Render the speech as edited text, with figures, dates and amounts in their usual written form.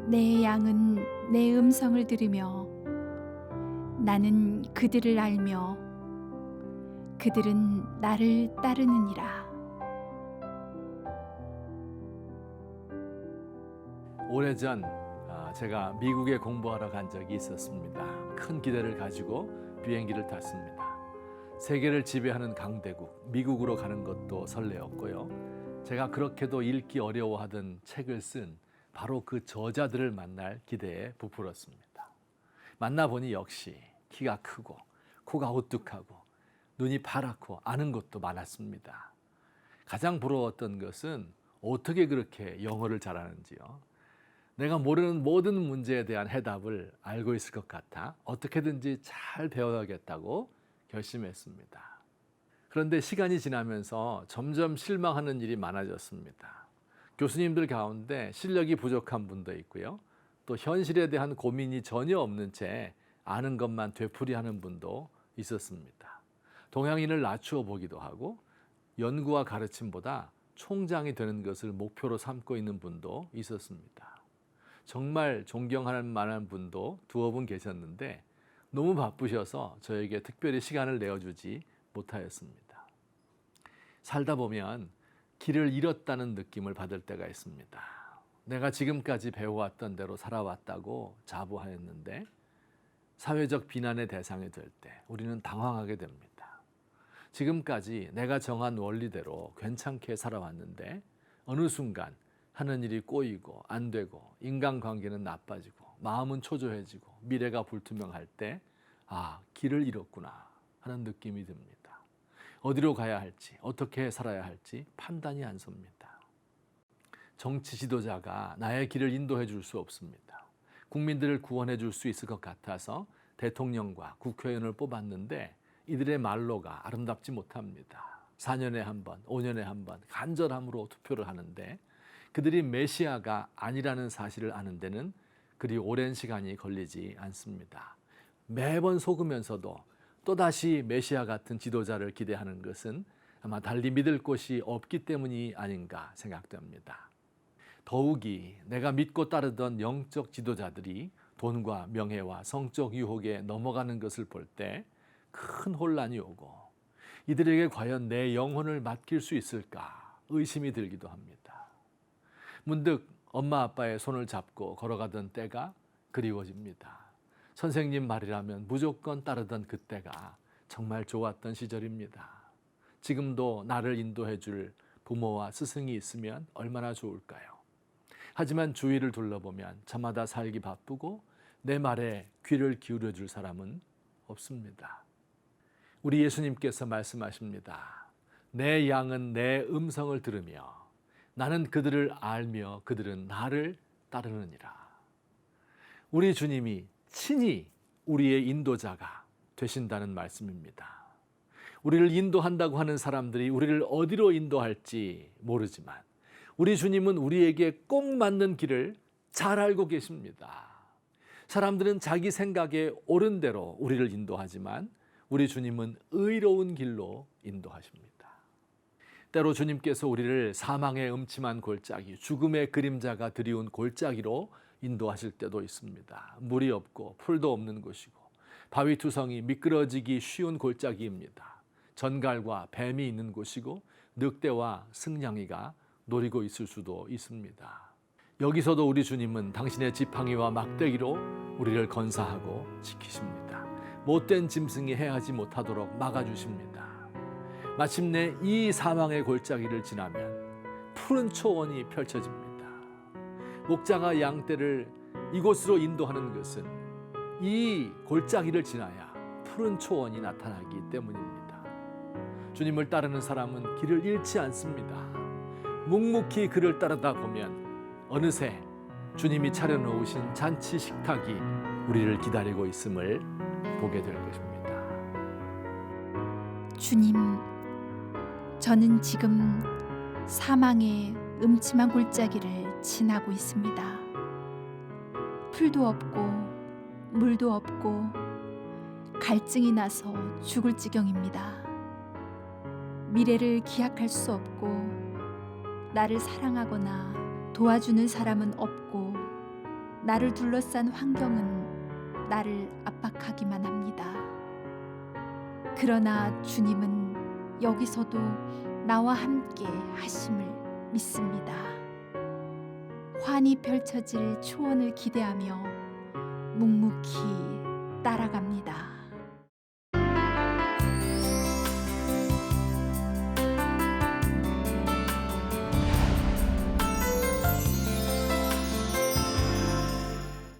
내 양은 내 음성을 들으며 나는 그들을 알며 그들은 나를 따르느니라. 오래전 제가 미국에 공부하러 간 적이 있었습니다. 큰 기대를 가지고 비행기를 탔습니다. 세계를 지배하는 강대국 미국으로 가는 것도 설레었고요. 제가 그렇게도 읽기 어려워하던 책을 쓴 바로 그 저자들을 만날 기대에 부풀었습니다. 만나보니 역시 키가 크고 코가 오뚝하고 눈이 파랗고 아는 것도 많았습니다. 가장 부러웠던 것은 어떻게 그렇게 영어를 잘하는지요. 내가 모르는 모든 문제에 대한 해답을 알고 있을 것 같아 어떻게든지 잘 배워야겠다고 결심했습니다. 그런데 시간이 지나면서 점점 실망하는 일이 많아졌습니다. 교수님들 가운데 실력이 부족한 분도 있고요. 또 현실에 대한 고민이 전혀 없는 채 아는 것만 되풀이하는 분도 있었습니다. 동양인을 낮추어 보기도 하고 연구와 가르침보다 총장이 되는 것을 목표로 삼고 있는 분도 있었습니다. 정말 존경할 만한 분도 두어 분 계셨는데 너무 바쁘셔서 저에게 특별히 시간을 내어주지 못하였습니다. 살다 보면 길을 잃었다는 느낌을 받을 때가 있습니다. 내가 지금까지 배워왔던 대로 살아왔다고 자부하였는데 사회적 비난의 대상이 될 때 우리는 당황하게 됩니다. 지금까지 내가 정한 원리대로 괜찮게 살아왔는데 어느 순간 하는 일이 꼬이고 안 되고 인간관계는 나빠지고 마음은 초조해지고 미래가 불투명할 때 길을 잃었구나 하는 느낌이 듭니다. 어디로 가야 할지 어떻게 살아야 할지 판단이 안 섭니다. 정치 지도자가 나의 길을 인도해 줄 수 없습니다. 국민들을 구원해 줄 수 있을 것 같아서 대통령과 국회의원을 뽑았는데 이들의 말로가 아름답지 못합니다. 4년에 한 번, 5년에 한 번 간절함으로 투표를 하는데 그들이 메시아가 아니라는 사실을 아는 데는 그리 오랜 시간이 걸리지 않습니다. 매번 속으면서도 또다시 메시아 같은 지도자를 기대하는 것은 아마 달리 믿을 곳이 없기 때문이 아닌가 생각됩니다. 더욱이 내가 믿고 따르던 영적 지도자들이 돈과 명예와 성적 유혹에 넘어가는 것을 볼 때 큰 혼란이 오고 이들에게 과연 내 영혼을 맡길 수 있을까 의심이 들기도 합니다. 문득 엄마 아빠의 손을 잡고 걸어가던 때가 그리워집니다. 선생님 말이라면 무조건 따르던 그때가 정말 좋았던 시절입니다. 지금도 나를 인도해 줄 부모와 스승이 있으면 얼마나 좋을까요? 하지만 주위를 둘러보면 저마다 살기 바쁘고 내 말에 귀를 기울여 줄 사람은 없습니다. 우리 예수님께서 말씀하십니다. 내 양은 내 음성을 들으며 나는 그들을 알며 그들은 나를 따르느니라. 우리 주님이 친히 우리의 인도자가 되신다는 말씀입니다. 우리를 인도한다고 하는 사람들이 우리를 어디로 인도할지 모르지만 우리 주님은 우리에게 꼭 맞는 길을 잘 알고 계십니다. 사람들은 자기 생각에 옳은 대로 우리를 인도하지만 우리 주님은 의로운 길로 인도하십니다. 때로 주님께서 우리를 사망의 음침한 골짜기, 죽음의 그림자가 드리운 골짜기로 인도하실 때도 있습니다. 물이 없고 풀도 없는 곳이고 바위투성이 미끄러지기 쉬운 골짜기입니다. 전갈과 뱀이 있는 곳이고 늑대와 승냥이가 노리고 있을 수도 있습니다. 여기서도 우리 주님은 당신의 지팡이와 막대기로 우리를 건사하고 지키십니다. 못된 짐승이 해하지 못하도록 막아주십니다. 마침내 이 사망의 골짜기를 지나면 푸른 초원이 펼쳐집니다. 목자가 양떼를 이곳으로 인도하는 것은 이 골짜기를 지나야 푸른 초원이 나타나기 때문입니다. 주님을 따르는 사람은 길을 잃지 않습니다. 묵묵히 그를 따르다 보면 어느새 주님이 차려놓으신 잔치 식탁이 우리를 기다리고 있음을 보게 될 것입니다. 주님, 저는 지금 사망의 음침한 골짜기를 지나고 있습니다. 풀도 없고 물도 없고 갈증이 나서 죽을 지경입니다. 미래를 기약할 수 없고 나를 사랑하거나 도와주는 사람은 없고 나를 둘러싼 환경은 나를 압박하기만 합니다. 그러나 주님은 여기서도 나와 함께 하심을 믿습니다. 환히 펼쳐질 초원을 기대하며 묵묵히 따라갑니다.